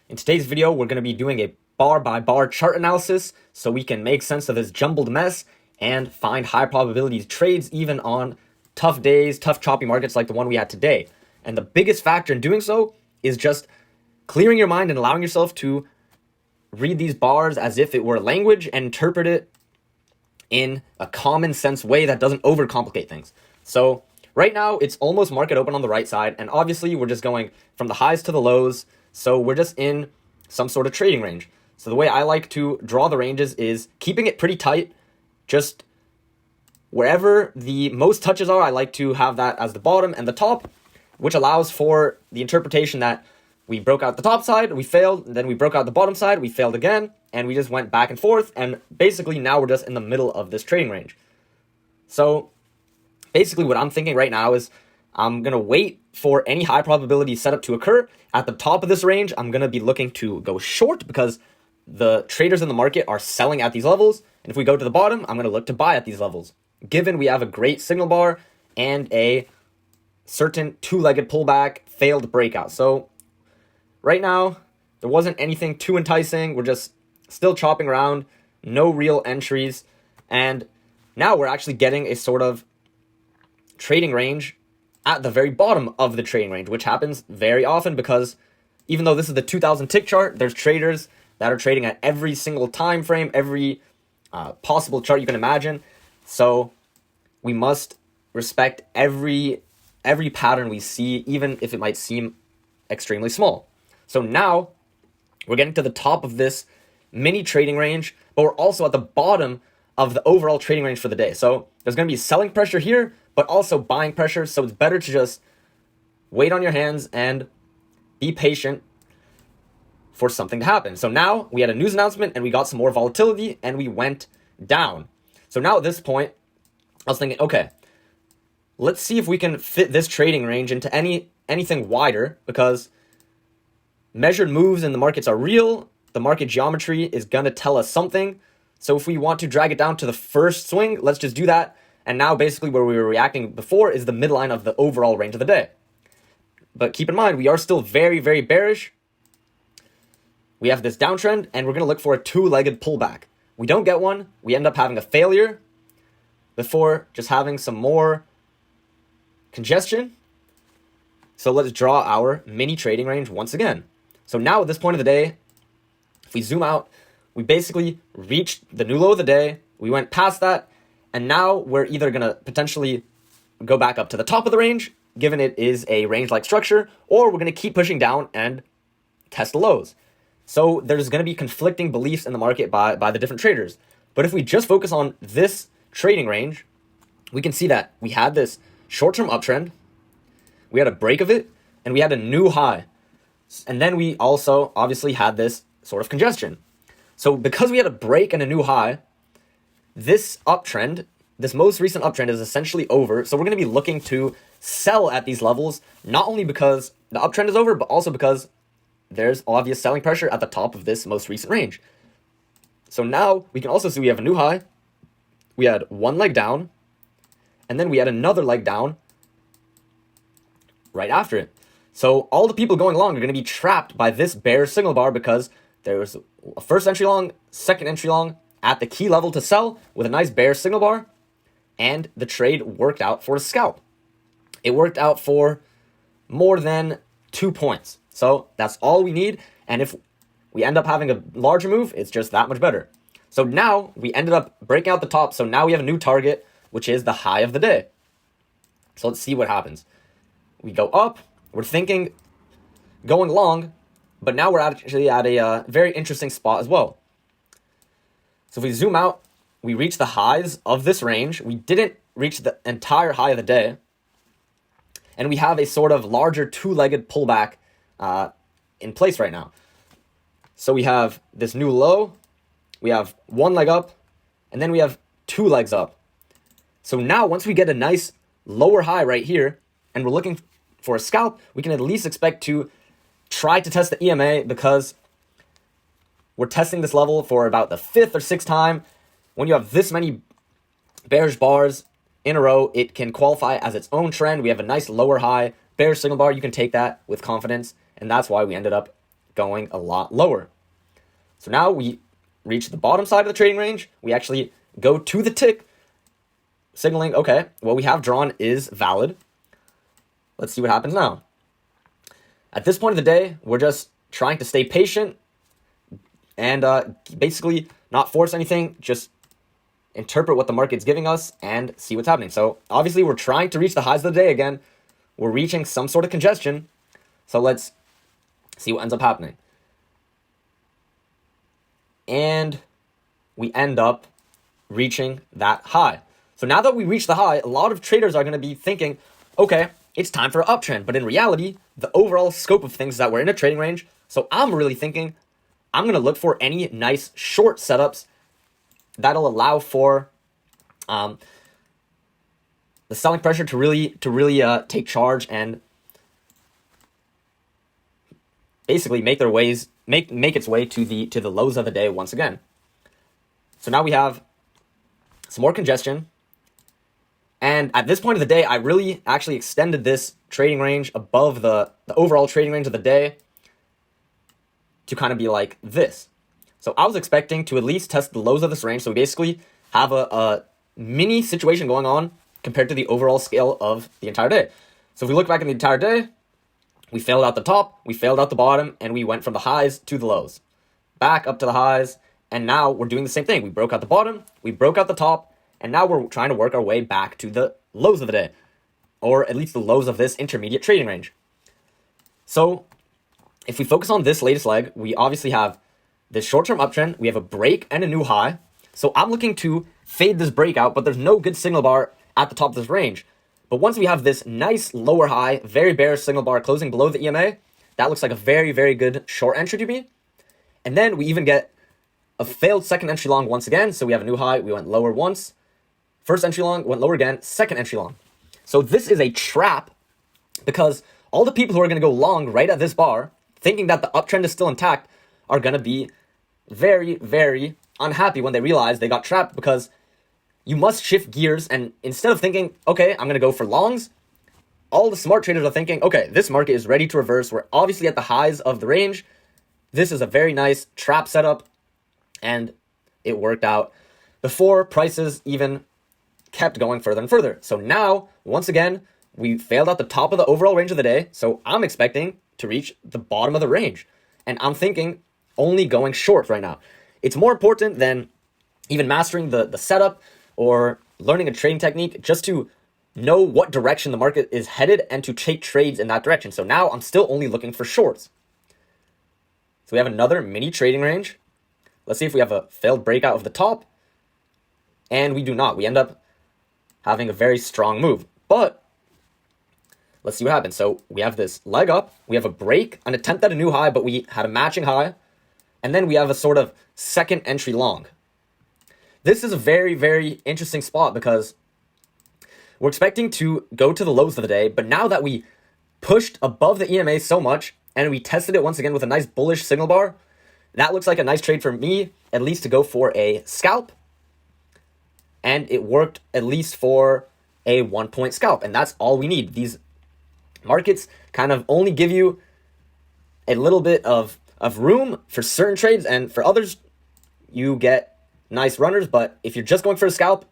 In today's video, we're going to be doing a bar-by-bar chart analysis so we can make sense of this jumbled mess and find high probability trades even on tough days, tough choppy markets like the one we had today. And the biggest factor in doing so is just clearing your mind and allowing yourself to read these bars as if it were language and interpret it in a common sense way that doesn't overcomplicate things. So right now, it's almost market open on the right side, and obviously we're just going from the highs to the lows, so we're just in some sort of trading range. So the way I like to draw the ranges is keeping it pretty tight, just wherever the most touches are, I like to have that as the bottom and the top, which allows for the interpretation that we broke out the top side, we failed, then we broke out the bottom side, we failed again, and we just went back and forth, and basically now we're just in the middle of this trading range. So basically what I'm thinking right now is I'm going to wait for any high probability setup to occur. At the top of this range, I'm going to be looking to go short because the traders in the market are selling at these levels. And if we go to the bottom, I'm going to look to buy at these levels, given we have a great signal bar and a certain two-legged pullback failed breakout. So right now, there wasn't anything too enticing. We're just still chopping around, no real entries. And now we're actually getting a sort of trading range at the very bottom of the trading range, which happens very often because even though this is the 2000 tick chart, there's traders that are trading at every single time frame, every possible chart you can imagine. So we must respect every pattern we see, even if it might seem extremely small. So now we're getting to the top of this mini trading range, but we're also at the bottom of the overall trading range for the day. So there's going to be selling pressure here, but also buying pressure. So it's better to just wait on your hands and be patient for something to happen. So now we had a news announcement and we got some more volatility and we went down. So now at this point, I was thinking, okay, let's see if we can fit this trading range into anything wider, because measured moves in the markets are real. The market geometry is going to tell us something. So if we want to drag it down to the first swing, let's just do that. And now basically where we were reacting before is the midline of the overall range of the day. But keep in mind, we are still very, very bearish. We have this downtrend, and we're going to look for a two-legged pullback. We don't get one. We end up having a failure before just having some more congestion. So let's draw our mini trading range once again. So now at this point of the day, if we zoom out, we basically reached the new low of the day. We went past that, and now we're either going to potentially go back up to the top of the range, given it is a range-like structure, or we're going to keep pushing down and test the lows. So there's going to be conflicting beliefs in the market by the different traders. But if we just focus on this trading range, we can see that we had this short-term uptrend, we had a break of it, and we had a new high. And then we also obviously had this sort of congestion. So because we had a break and a new high, this uptrend, this most recent uptrend is essentially over. So we're going to be looking to sell at these levels, not only because the uptrend is over, but also because there's obvious selling pressure at the top of this most recent range. So now we can also see we have a new high. We had one leg down, and then we had another leg down right after it. So all the people going long are going to be trapped by this bear signal bar because there was a first entry long, second entry long at the key level to sell with a nice bear signal bar, and the trade worked out for a scalp. It worked out for more than 2 points. So that's all we need, and if we end up having a larger move, it's just that much better. So now we ended up breaking out the top, so now we have a new target, which is the high of the day. So let's see what happens. We go up, we're thinking going long, but now we're actually at a very interesting spot as well. So if we zoom out, we reach the highs of this range. We didn't reach the entire high of the day. And we have a sort of larger two-legged pullback in place right now. So we have this new low, we have one leg up, and then we have two legs up. So now once we get a nice lower high right here, and we're looking for a scalp, we can at least expect to try to test the EMA because we're testing this level for about the fifth or sixth time. When you have this many bearish bars in a row, it can qualify as its own trend. We have a nice lower high bearish signal bar. You can take that with confidence, and that's why we ended up going a lot lower. So now we reach the bottom side of the trading range. We actually go to the tick, signaling, okay, what we have drawn is valid. Let's see what happens now. At this point of the day, we're just trying to stay patient and basically not force anything, just interpret what the market's giving us and see what's happening. So obviously we're trying to reach the highs of the day again. We're reaching some sort of congestion. So let's see what ends up happening. And we end up reaching that high. So now that we reach the high, a lot of traders are going to be thinking, okay, it's time for an uptrend. But in reality, the overall scope of things is that we're in a trading range. So I'm really thinking I'm going to look for any nice short setups that'll allow for the selling pressure to really take charge and basically make its way to the lows of the day once again. So now we have some more congestion. And at this point of the day, I really actually extended this trading range above the overall trading range of the day to kind of be like this. So I was expecting to at least test the lows of this range. So we basically have a mini situation going on compared to the overall scale of the entire day. So if we look back at the entire day, we failed out the top, we failed out the bottom, and we went from the highs to the lows. Back up to the highs, and now we're doing the same thing. We broke out the bottom, we broke out the top, and now we're trying to work our way back to the lows of the day, or at least the lows of this intermediate trading range. So if we focus on this latest leg, we obviously have this short-term uptrend, we have a break and a new high. So I'm looking to fade this breakout, but there's no good signal bar at the top of this range. But once we have this nice lower high, very bearish signal bar closing below the EMA, that looks like a very, very good short entry to me. And then we even get a failed second entry long once again. So we have a new high, we went lower once. First entry long, went lower again, second entry long. So this is a trap because all the people who are going to go long right at this bar, thinking that the uptrend is still intact, are going to be very, very unhappy when they realize they got trapped, because you must shift gears. And instead of thinking, okay, I'm going to go for longs, all the smart traders are thinking, okay, this market is ready to reverse. We're obviously at the highs of the range. This is a very nice trap setup, and it worked out before prices even kept going further and further. So now, once again, we failed at the top of the overall range of the day. So I'm expecting to reach the bottom of the range. And I'm thinking only going short right now. It's more important than even mastering the setup or learning a trading technique, just to know what direction the market is headed and to take trades in that direction. So now I'm still only looking for shorts. So we have another mini trading range. Let's see if we have a failed breakout of the top. And we do not. We end up having a very strong move. But let's see what happens. So we have this leg up. We have a break, an attempt at a new high, but we had a matching high. And then we have a sort of second entry long. This is a very, very interesting spot because we're expecting to go to the lows of the day. But now that we pushed above the EMA so much and we tested it once again with a nice bullish signal bar, that looks like a nice trade for me, at least to go for a scalp. And it worked at least for a 1-point scalp. And that's all we need. These markets kind of only give you a little bit of room for certain trades, and for others, you get nice runners. But if you're just going for a scalp,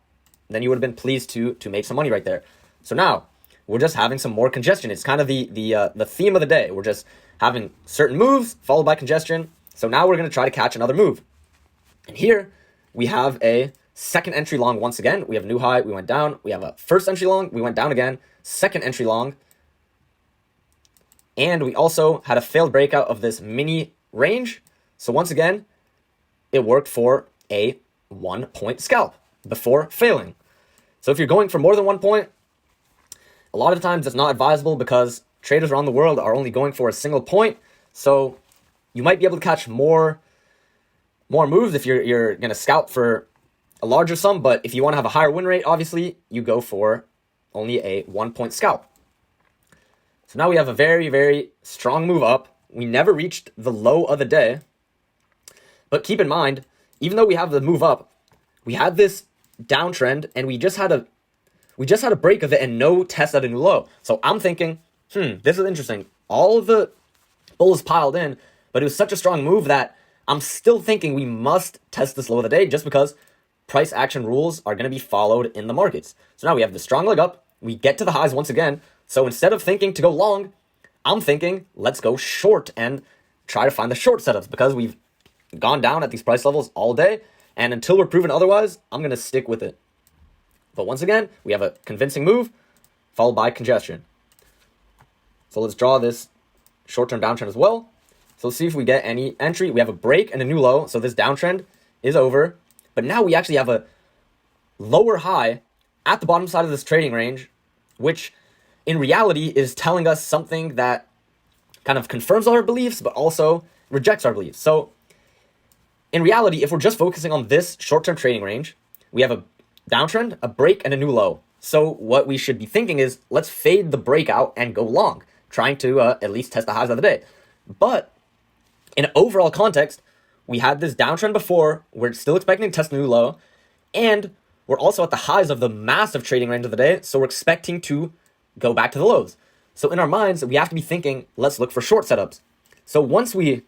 then you would have been pleased to make some money right there. So now we're just having some more congestion. It's kind of the theme of the day. We're just having certain moves followed by congestion. So now we're going to try to catch another move. And here we have a second entry long once again. We have a new high, we went down. We have a first entry long, we went down again. Second entry long. And we also had a failed breakout of this mini range. So once again, it worked for a 1-point scalp before failing. So if you're going for more than 1 point, a lot of times it's not advisable because traders around the world are only going for a single point. So you might be able to catch more moves if you're going to scalp for a larger sum. But if you want to have a higher win rate, obviously you go for only a 1-point scalp. So now we have a very, very strong move up. We never reached the low of the day. But keep in mind, even though we have the move up, we had this downtrend and we just had a break of it and no test at a new low. So I'm thinking, this is interesting. All of the bulls piled in, But it was such a strong move that I'm still thinking we must test this low of the day just because price action rules are going to be followed in the markets. So now we have the strong leg up. We get to the highs once again. So instead of thinking to go long, I'm thinking let's go short and try to find the short setups because we've gone down at these price levels all day. And until we're proven otherwise, I'm going to stick with it. But once again, we have a convincing move followed by congestion. So let's draw this short-term downtrend as well. So let's see if we get any entry. We have a break and a new low. So this downtrend is over. But now we actually have a lower high at the bottom side of this trading range, which in reality is telling us something that kind of confirms our beliefs, but also rejects our beliefs. So in reality, if we're just focusing on this short-term trading range, we have a downtrend, a break, and a new low. So what we should be thinking is, let's fade the breakout and go long, trying to at least test the highs of the day. But in an overall context, we had this downtrend before, we're still expecting to test a new low, and we're also at the highs of the massive trading range of the day, so we're expecting to go back to the lows. So in our minds, we have to be thinking, let's look for short setups. So once we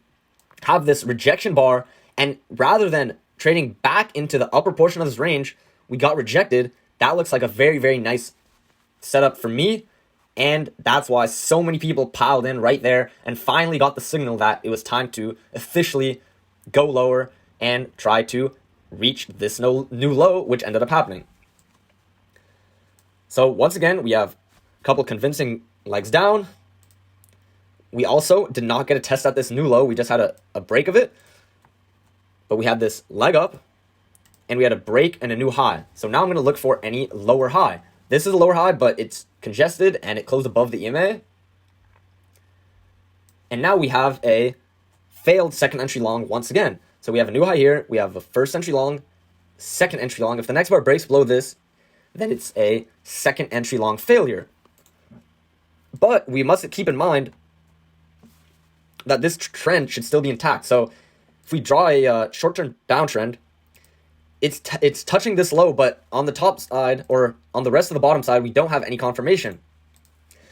have this rejection bar, and rather than trading back into the upper portion of this range, we got rejected, that looks like a very, very nice setup for me. And that's why so many people piled in right there and finally got the signal that it was time to officially go lower and try to reach this new low, which ended up happening. So once again, we have a couple convincing legs down. We also did not get a test at this new low. We just had a break of it. But we had this leg up, and we had a break and a new high. So now I'm going to look for any lower high. This is a lower high, but it's congested, and it closed above the EMA. And now we have a failed second entry long once again. So we have a new high here. We have a first entry long, second entry long. If the next bar breaks below this, then it's a second entry long failure. But we must keep in mind that this trend should still be intact. So if we draw a short-term downtrend, it's touching this low, but on the top side or on the rest of the bottom side, we don't have any confirmation.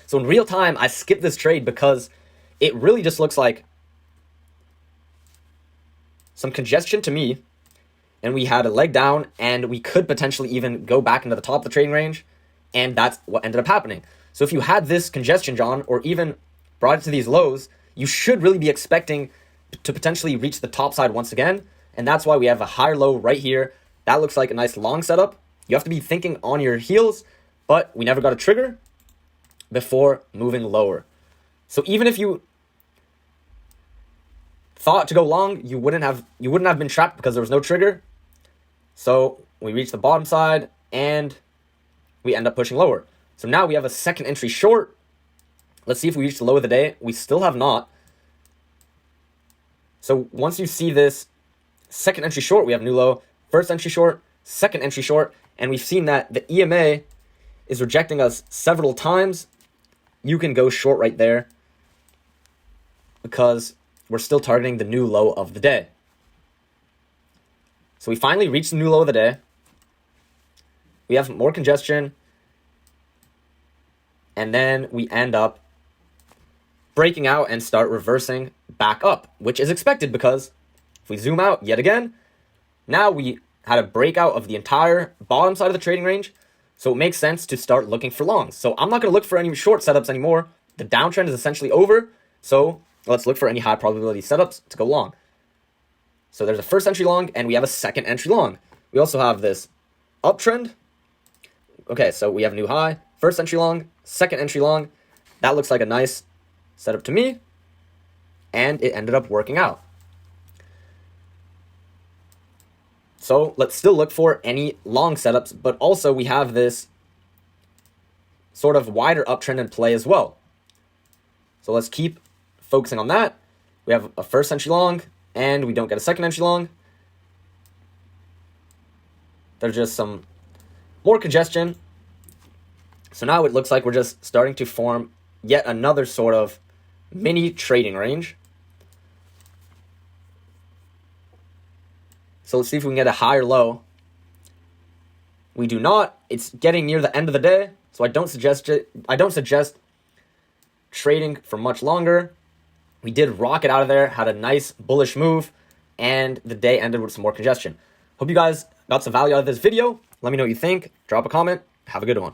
So in real time, I skipped this trade because it really just looks like some congestion to me, and we had a leg down, and we could potentially even go back into the top of the trading range, and that's what ended up happening. So if you had this congestion, John, or even brought it to these lows, you should really be expecting to potentially reach the top side once again, and that's why we have a higher low right here. That looks like a nice long setup. You have to be thinking on your heels, but we never got a trigger before moving lower. So even if you thought to go long, you wouldn't have been trapped because there was no trigger. So we reach the bottom side and we end up pushing lower. So now we have a second entry short. Let's see if we reach the low of the day. We still have not. So once you see this second entry short, we have new low, first entry short, second entry short, and we've seen that the EMA is rejecting us several times. You can go short right there because we're still targeting the new low of the day. So we finally reached the new low of the day. We have more congestion, and then we end up breaking out and start reversing back up, which is expected because if we zoom out yet again, now we had a breakout of the entire bottom side of the trading range, so it makes sense to start looking for longs. So I'm not going to look for any short setups anymore. The downtrend is essentially over, so let's look for any high probability setups to go long. So there's a first entry long, and we have a second entry long. We also have this uptrend. Okay, so we have a new high, first entry long, second entry long. That looks like a nice setup to me, and it ended up working out. So let's still look for any long setups, but also we have this sort of wider uptrend in play as well. So let's keep focusing on that. We have a first entry long, and we don't get a second entry long. There's just some more congestion. So now it looks like we're just starting to form yet another sort of mini trading range. So let's see if we can get a higher low. We do not. It's getting near the end of the day, so I don't suggest trading for much longer. We did rocket out of there, had a nice bullish move, and the day ended with some more congestion. Hope you guys got some value out of this video. Let me know what you think. Drop a comment. Have a good one.